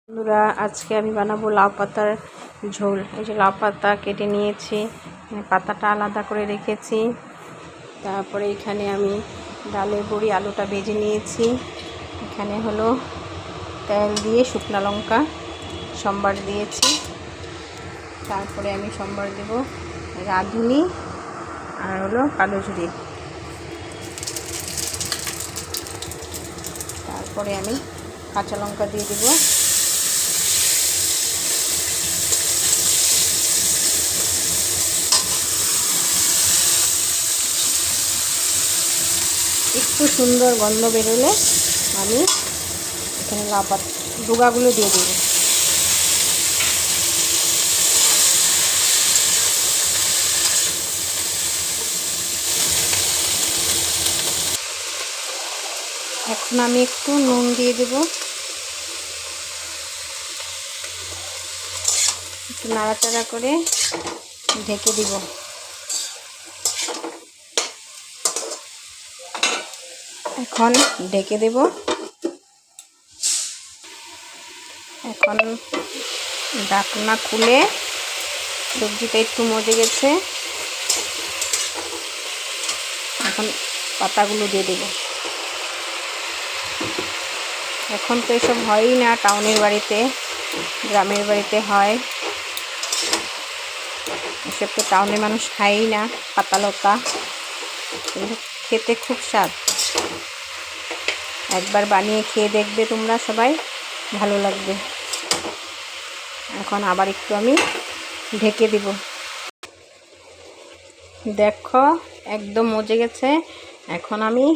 বন্ধুরা, আজকে আমি বানাবো লাউ পাতার ঝোল। এই যে লাউ পাতা কেটে নিয়েছি, পাতাটা আলাদা করে রেখেছি। তারপরে এখানে আমি ডালের বড়ি আলুটা ভেজে নিয়েছি। এখানে হলো তেল দিয়ে শুকনো লঙ্কা সম্বার দিয়েছি। তারপরে আমি সম্বার দেব রাঁধুনি আর হলো কালো জিরে। তারপরে আমি কাঁচা লঙ্কা দিয়ে দেবো। একটু সুন্দর গন্ধ বেরোলে আমি এখানে লাউ পাতা ডুগাগুলো দিয়ে দেব। এখন আমি একটু নুন দিয়ে দেব, একটু নাড়াচাড়া করে ঢেকে দিব। এখন ঢেকে দেব। এখন ঢাকনা খুলে সবজিটা একটু মজে গেছে, এখন পাতাগুলো দিয়ে দেব। এখন তো এসব হয়ই না, টাউনের বাড়িতে গ্রামের বাড়িতে হয়। এসব তো টাউনের মানুষ খায়ই না, পাতা লতা, কিন্তু খেতে খুব স্বাদ। একবার বানিয়ে খেয়ে দেখবে তোমরা সবাই, ভালো লাগবে। এখন আবার একটু আমি ঢেকে দিব। দেখো একদম মজে গেছে। এখন আমি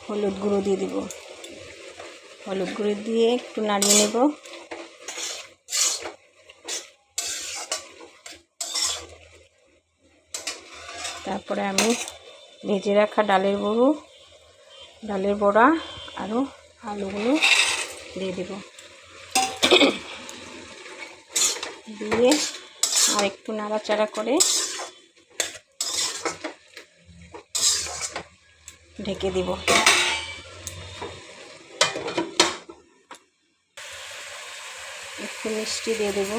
হলুদ গুঁড়ো দিয়ে দিব। হলুদ গুঁড়ো দিয়ে একটু নাড়িয়ে নেব। তারপরে আমি ভেজে রাখা ডালের বড়া আরও আলুগুলো দিয়ে দেব। দিয়ে আর একটু নাড়াচাড়া করে ঢেকে দিব। একটু মিষ্টি দিয়ে দেব।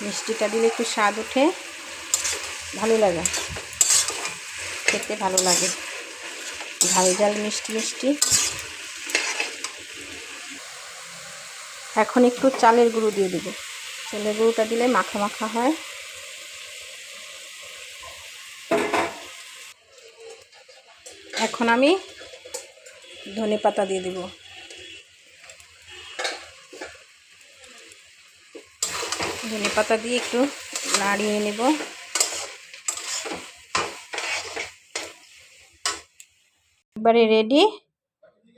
মিষ্টিটা দিলে একটু স্বাদ ওঠে, ভালো লাগে, খেতে ভালো লাগে, ঝাল ঝাল মিষ্টি মিষ্টি। এখন একটু চালের গুঁড়ো দিয়ে দেব। চালের গুঁড়োটা দিলে মাখা মাখা হয়। এখন আমি ধনেপাতা দিয়ে দেব। ধনেপাতা দিয়ে একটু নাড়িয়ে নেব। এবারে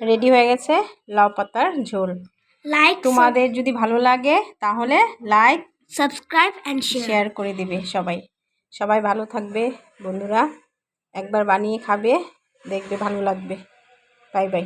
রেডি হয়ে গেছে লাউ পাতার ঝোল। তোমাদের যদি ভালো লাগে তাহলে লাইক, সাবস্ক্রাইব এন্ড শেয়ার করে দিবে। সবাই ভালো থাকবে বন্ধুরা। একবার বানিয়ে খাবে, দেখবে ভালো লাগবে। Bye bye.